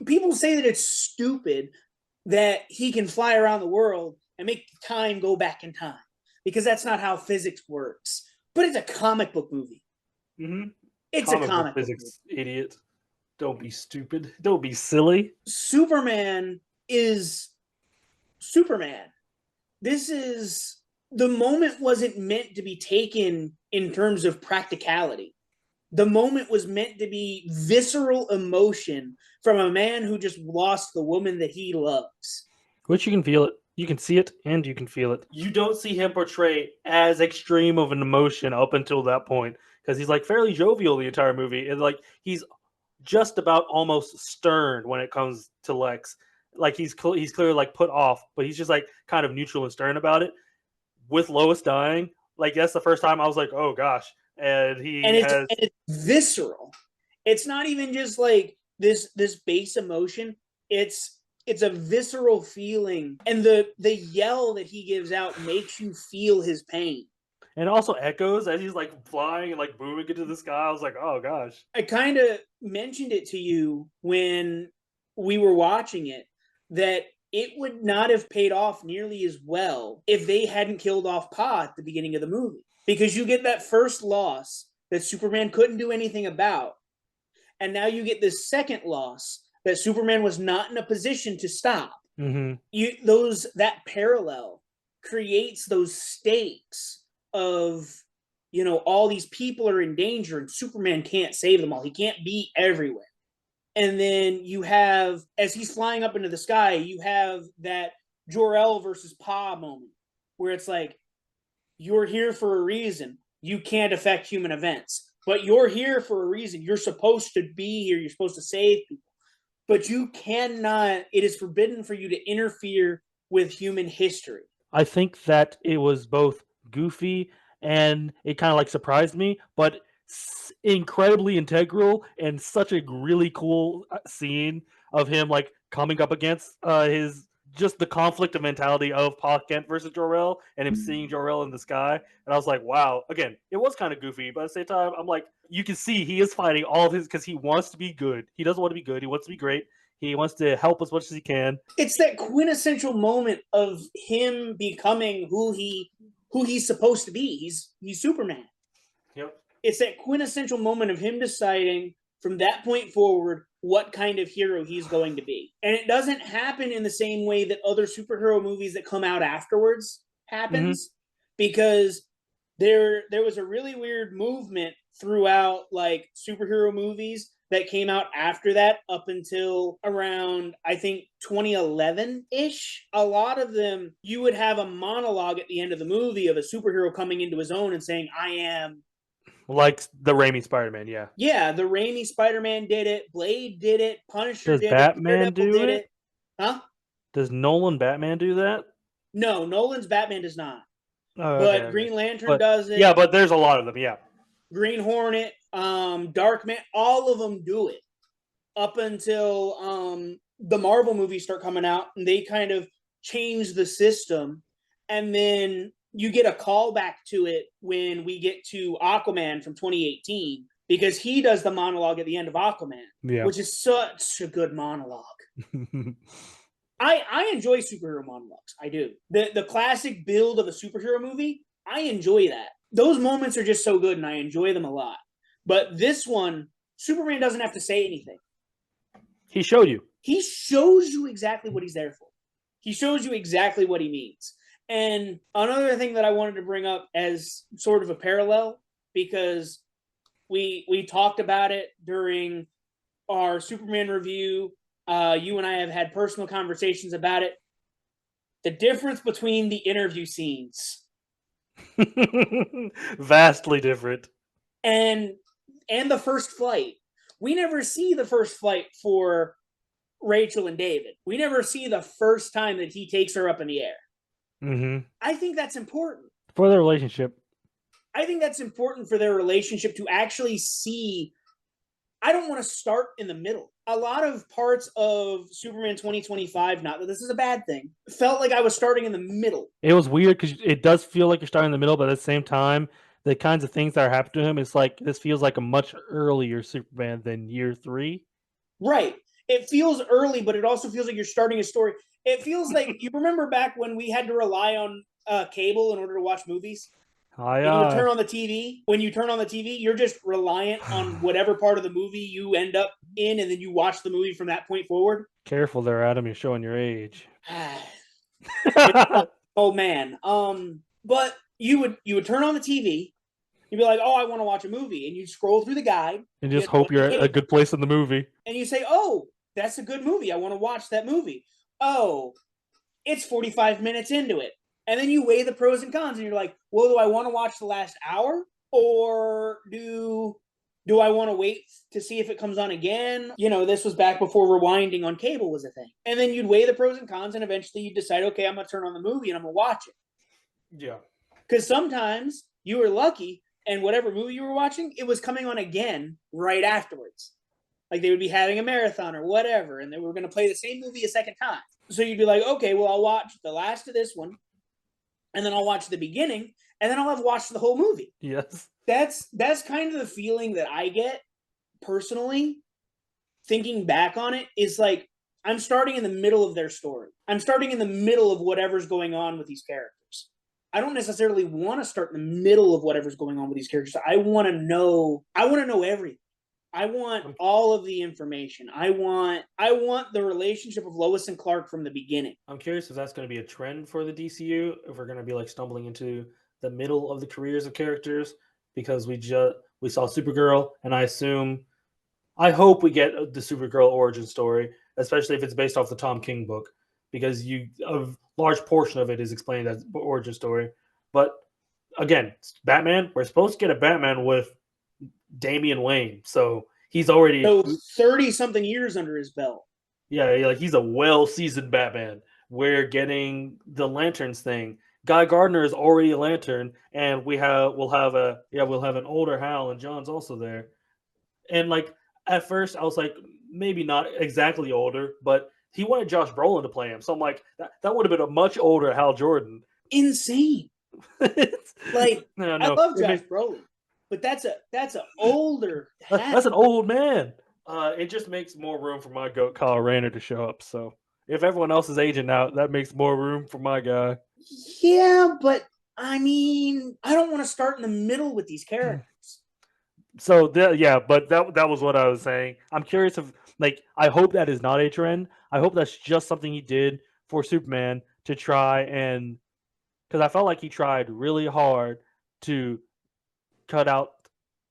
people say that it's stupid that he can fly around the world and make time go back in time because that's not how physics works. But it's a comic book movie. Mm-hmm. It's a comic book physics, movie. idiot. Don't be stupid. Don't be silly. Superman is Superman. This is the moment wasn't meant to be taken in terms of practicality. The moment was meant to be visceral emotion from a man who just lost the woman that he loves. Which you can feel it. You can see it and you can feel it. You don't see him portray as extreme of an emotion up until that point because he's like fairly jovial the entire movie, and like he's just about almost stern when it comes to Lex. Like he's clearly like put off, but he's just like kind of neutral and stern about it. With Lois dying, like that's the first time I was like, oh gosh, and it's visceral. It's not even just like this base emotion. It's a visceral feeling, and the yell that he gives out makes you feel his pain. And also echoes as he's like flying and like booming into the sky. I was like, oh gosh. I kind of mentioned it to you when we were watching it that it would not have paid off nearly as well if they hadn't killed off Pa at the beginning of the movie. Because you get that first loss that Superman couldn't do anything about. And now you get this second loss that Superman was not in a position to stop. Mm-hmm. That parallel creates those stakes of, you know, all these people are in danger and Superman can't save them all. He can't be everywhere. And then you have, as he's flying up into the sky, you have that Jor-El versus Pa moment where it's like, you're here for a reason. You can't affect human events, but you're here for a reason. You're supposed to be here. You're supposed to save people, but you cannot, it is forbidden for you to interfere with human history. I think that it was both goofy and it kind of like surprised me, but incredibly integral and such a really cool scene of him like coming up against his just the conflict of mentality of Pa Kent versus Jor-El and him seeing Jor-El in the sky. And I was like, wow, again, it was kind of goofy, but at the same time, I'm like, you can see he is fighting all of his because he wants to be good. He doesn't want to be good. He wants to be great. He wants to help as much as he can. It's that quintessential moment of him becoming who he's supposed to be. He's Superman. Yep. It's that quintessential moment of him deciding from that point forward what kind of hero he's going to be. And it doesn't happen in the same way that other superhero movies that come out afterwards happens, because there was a really weird movement throughout like superhero movies that came out after that up until around, I think, 2011-ish. A lot of them, you would have a monologue at the end of the movie of a superhero coming into his own and saying, I am Like the Raimi Spider-Man, yeah. Yeah, the Raimi Spider-Man did it. Blade did it. Punisher Does did it. Batman Daredevil do did it? it. Huh? Does Nolan Batman do that? No, Nolan's Batman does not. Oh, okay, But okay. Green Lantern But does it. yeah, but there's a lot of them, yeah. Green Hornet, Darkman, all of them do it up until the Marvel movies start coming out, and they kind of change the system, and then you get a callback to it when we get to Aquaman from 2018 because he does the monologue at the end of Aquaman, Yeah. which is such a good monologue. I enjoy superhero monologues. I do. The classic build of a superhero movie, I enjoy that. Those moments are just so good and I enjoy them a lot. But this one, Superman doesn't have to say anything. He showed you. He shows you exactly what he's there for. He shows you exactly what he means. And another thing that I wanted to bring up as sort of a parallel, because we talked about it during our Superman review. You and I have had personal conversations about it. The difference between the interview scenes Vastly different. and the first flight. We never see the first flight for Rachel and David. We never see the first time that he takes her up in the air. Mm-hmm. I think that's important. For their relationship. I think that's important for their relationship to actually see. I don't want to start in the middle. A lot of parts of Superman 2025, not that this is a bad thing, felt like I was starting in the middle. It was weird because it does feel like you're starting in the middle, but at the same time, the kinds of things that are happening to him, it's like this feels like a much earlier Superman than year 3. Right. It feels early, but it also feels like you're starting a story. It feels like you remember back when we had to rely on cable in order to watch movies? Aye, And you would aye. turn on the TV. When you turn on the TV, you're just reliant on whatever part of the movie you end up in, and then you watch the movie from that point forward. Careful there, Adam. You're showing your age. Oh man. But you would turn on the TV. You'd be like, "Oh, I want to watch a movie," and you scroll through the guide And just hope you're at a good place in the movie. and you say, "Oh, that's a good movie. I want to watch that movie." Oh, it's 45 minutes into it. And then you weigh the pros and cons and you're like, well, do I want to watch the last hour or do I want to wait to see if it comes on again? You know, this was back before rewinding on cable was a thing. And then you'd weigh the pros and cons and eventually you'd decide, okay, I'm going to turn on the movie and I'm going to watch it. Yeah. Because sometimes you were lucky and whatever movie you were watching, it was coming on again right afterwards. Like they would be having a marathon or whatever, and they were going to play the same movie a second time. So you'd be like, okay, well, I'll watch the last of this one, and then I'll watch the beginning, and then I'll have watched the whole movie. Yes. That's kind of the feeling that I get personally, thinking back on it, is like I'm starting in the middle of their story. I'm starting in the middle of whatever's going on with these characters. I don't necessarily want to start in the middle of whatever's going on with these characters. I want to know everything. I want all of the information. I want the relationship of Lois and Clark from the beginning. I'm curious if that's going to be a trend for the DCU, if we're going to be like stumbling into the middle of the careers of characters, because we saw Supergirl, and I hope we get the Supergirl origin story, especially if it's based off the Tom King book, because a large portion of it is explained as origin story. But again, Batman, we're supposed to get a Batman with Damian Wayne, so he's already 30-something years under his belt. Yeah, like he's a well-seasoned Batman. We're getting the Lanterns thing. Guy Gardner is already a Lantern, and we'll have an older Hal, and John's also there. And like at first, I was like, maybe not exactly older, but he wanted Josh Brolin to play him, so I'm like, that would have been a much older Hal Jordan. Insane. Like no. I love Josh Brolin. But that's an older. That's an old man. It just makes more room for my goat Kyle Rayner to show up. So if everyone else is aging out, that makes more room for my guy. Yeah, but I mean, I don't want to start in the middle with these characters. So but that was what I was saying. I'm curious if I hope that is not a trend. I hope that's just something he did for Superman to try, and because I felt like he tried really hard to cut out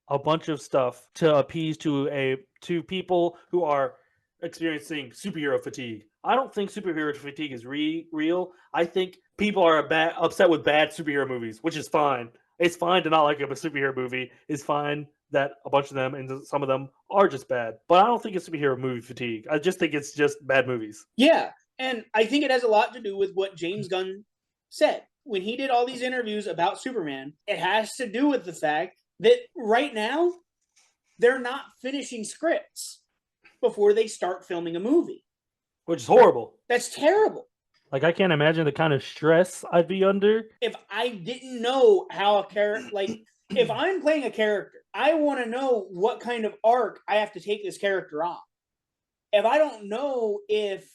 a bunch of stuff to appease to people who are experiencing superhero fatigue. I don't think superhero fatigue is real. I think people are upset with bad superhero movies, which is fine. It's fine to not like a superhero movie. It's fine that a bunch of them and some of them are just bad. But I don't think it's superhero movie fatigue. I just think it's just bad movies. Yeah, and I think it has a lot to do with what James Gunn said when he did all these interviews about Superman. It has to do with the fact that right now they're not finishing scripts before they start filming a movie. Which is horrible. That's terrible. Like, I can't imagine the kind of stress I'd be under. If I didn't know how a character, like, if I'm playing a character, I want to know what kind of arc I have to take this character on. If I don't know if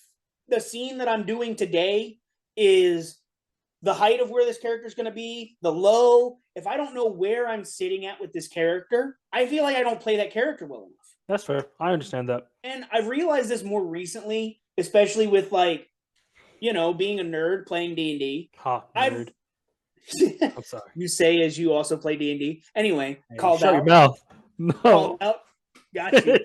the scene that I'm doing today is the height of where this character is going to be, the low, if I don't know where I'm sitting at with this character, I feel like I don't play that character well enough. That's fair. I understand that. And I've realized this more recently, especially with, like, you know, being a nerd playing D&D. Ha, nerd. I'm sorry. You say as you also play D&D. Anyway, Hey, called shut out. your mouth. No. Called out. Got you.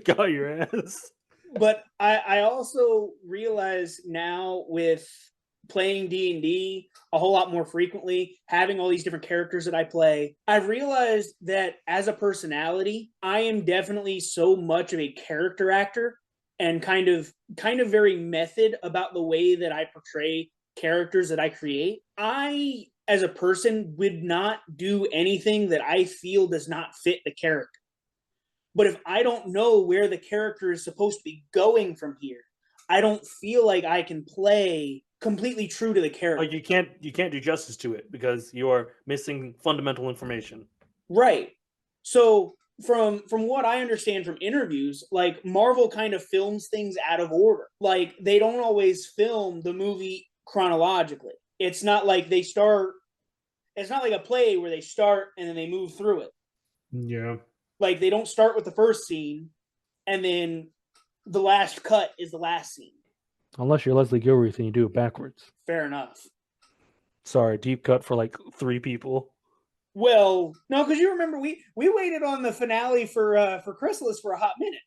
Got your ass. But I also realize now with playing D&D a whole lot more frequently, having all these different characters that I play, I've realized that as a personality, I am definitely so much of a character actor and kind of very method about the way that I portray characters that I create. I, as a person, would not do anything that I feel does not fit the character. But if I don't know where the character is supposed to be going from here, I don't feel like I can play completely true to the character. Like, you can't do justice to it because you are missing fundamental information. Right. So from what I understand from interviews, like, Marvel kind of films things out of order. Like, they don't always film the movie chronologically. It's not like they start. It's not like a play where they start and then they move through it. Yeah. Like, they don't start with the first scene and then the last cut is the last scene. Unless you're Leslie Gilruth and you do it backwards. Fair enough. Sorry, deep cut for like 3 people. Well, no, because you remember we waited on the finale for Chrysalis for a hot minute.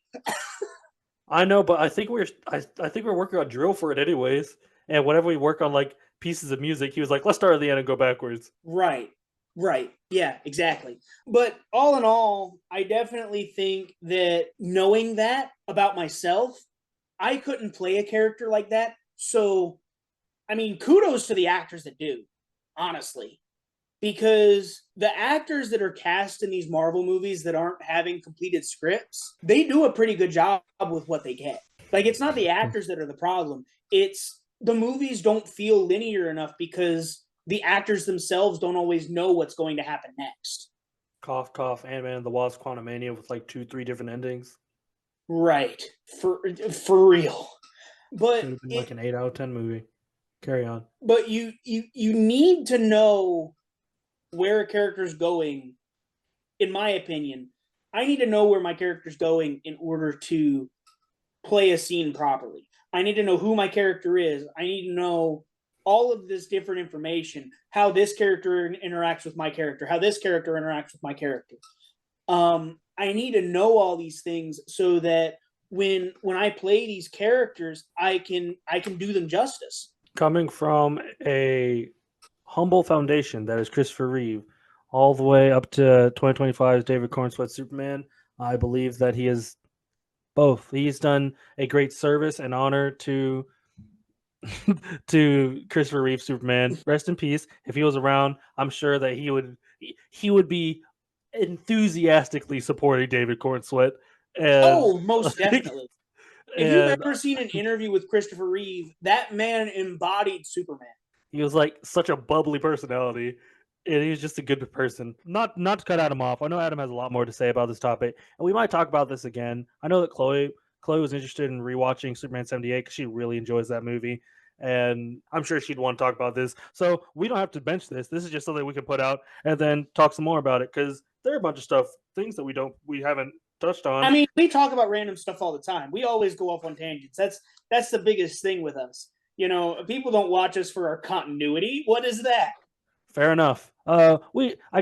I know, but I think we're working on drill for it anyways. And whenever we work on like pieces of music, he was like, "Let's start at the end and go backwards." Right. Yeah, exactly. But all in all, I definitely think that knowing that about myself, I couldn't play a character like that. So, I mean, kudos to the actors that do, honestly. Because the actors that are cast in these Marvel movies that aren't having completed scripts, they do a pretty good job with what they get. Like, it's not the actors that are the problem. It's the movies don't feel linear enough because the actors themselves don't always know what's going to happen next. Cough, cough, Ant-Man and the Wasp: Quantumania with like 2-3 different endings. Right. For real. But Could have been like an 8 out of 10 movie. Carry on. But you need to know where a character's going. In my opinion, I need to know where my character's going in order to play a scene properly. I need to know who my character is. I need to know all of this different information, how this character interacts with my character, how this character interacts with my character. I need to know all these things so that when I play these characters, I can do them justice. Coming from a humble foundation that is Christopher Reeve, all the way up to 2025's David Cornsweet Superman, I believe that he is both. He's done a great service and honor to Christopher Reeve Superman. Rest in peace. If he was around, I'm sure that he would be enthusiastically supporting David Cornsweet. Most definitely. If you've ever seen an interview with Christopher Reeve, that man embodied Superman. He was like such a bubbly personality, and he was just a good person. Not to cut Adam off. I know Adam has a lot more to say about this topic, and we might talk about this again. I know that Chloe was interested in rewatching Superman 78 because she really enjoys that movie, and I'm sure she'd want to talk about this. So we don't have to bench this. This is just something we can put out and then talk some more about it, because there are a bunch of things that we haven't touched on. I mean, we talk about random stuff all the time. We always go off on tangents. That's the biggest thing with us. You know, people don't watch us for our continuity. What is that? Fair enough. I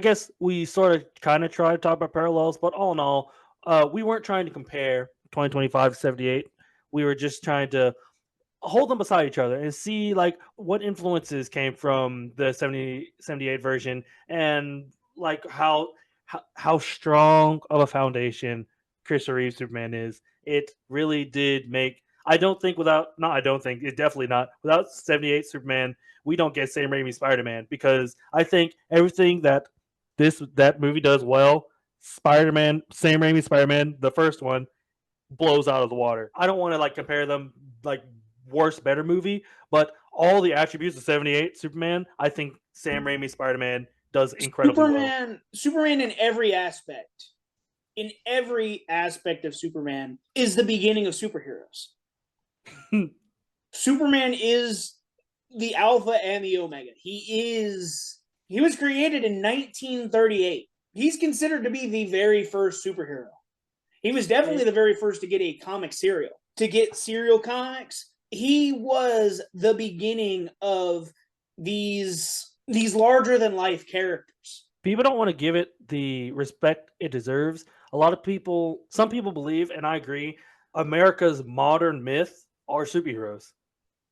guess we sort of kind of tried to talk about parallels, but all in all, we weren't trying to compare 2025 to 78. We were just trying to hold them beside each other and see like what influences came from the 78 version, and like how strong of a foundation Chris Reeve Superman is. It really did make. I don't think without no, I don't think it definitely not without 78 Superman. We don't get Sam Raimi Spider Man, because I think everything that movie does well, Spider Man, Sam Raimi Spider Man, the first one, blows out of the water. I don't want to like compare them like worst better movie, but all the attributes of 78 Superman, I think Sam Raimi Spider Man does incredibly Superman in every aspect, of Superman is the beginning of superheroes. Superman is the alpha and the omega. He was created in 1938. He's considered to be the very first superhero. He was definitely the very first to get a comic serial. To get serial comics, he was the beginning of these larger than life characters. People don't want to give it the respect it deserves. A lot of people, some people believe, and I agree, America's modern myth are superheroes,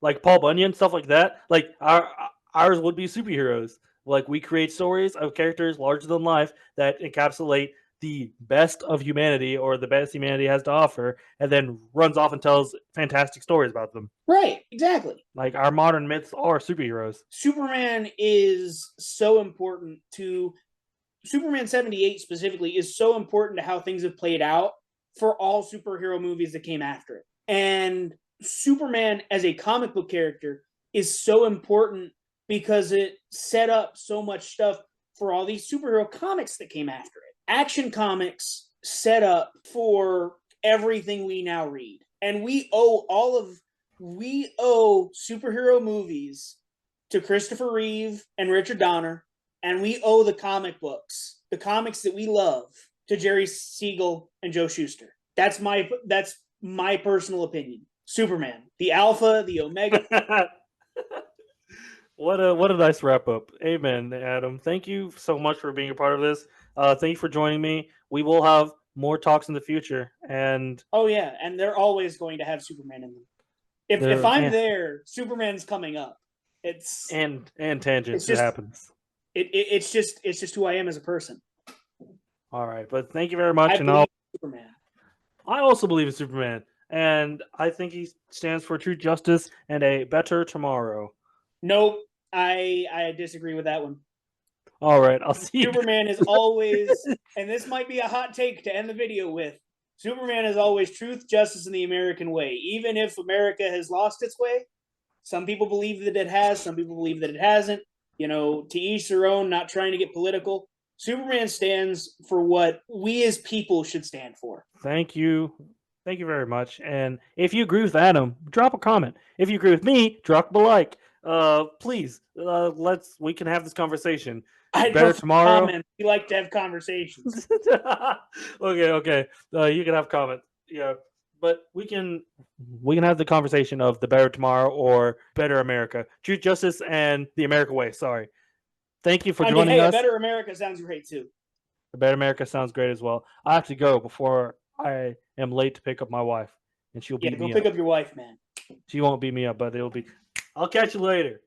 like Paul Bunyan, stuff like that. Like ours would be superheroes. Like we create stories of characters larger than life that encapsulate the best of humanity or the best humanity has to offer, and then runs off and tells fantastic stories about them. Right, exactly. Like our modern myths are superheroes. Superman is so important to Superman 78 specifically is so important to how things have played out for all superhero movies that came after it. And Superman as a comic book character is so important because it set up so much stuff for all these superhero comics that came after it. Action Comics set up for everything we now read. And we owe superhero movies to Christopher Reeve and Richard Donner, and we owe the comic books, the comics that we love, to Jerry Siegel and Joe Shuster. That's my personal opinion. Superman, the alpha, the omega. What a nice wrap up. Amen, Adam. Thank you so much for being a part of this. Thank you for joining me. We will have more talks in the future. And oh yeah, and they're always going to have Superman in them. If I'm there, Superman's coming up. It's and tangents. It happens. It's just who I am as a person. All right, but thank you very much. Superman. I also believe in Superman, and I think he stands for true justice and a better tomorrow. Nope, I disagree with that one. All right, I'll see. Superman is always, and this might be a hot take to end the video with, Superman is always truth, justice, and the American way. Even if America has lost its way, some people believe that it has, some people believe that it hasn't. You know, to each their own, not trying to get political. Superman stands for what we as people should stand for. Thank you. Thank you very much. And if you agree with Adam, drop a comment. If you agree with me, drop a like. Please, we can have this conversation. Better tomorrow. Comment. We like to have conversations. Okay. You can have comments. Yeah, but we can have the conversation of the better tomorrow or better America, truth, justice, and the America way. Sorry. Thank you for joining us. Better America sounds great too. The better America sounds great as well. I have to go before I am late to pick up my wife, and she'll beat me up. Go pick up your wife, man. She won't beat me up, but it'll be. I'll catch you later.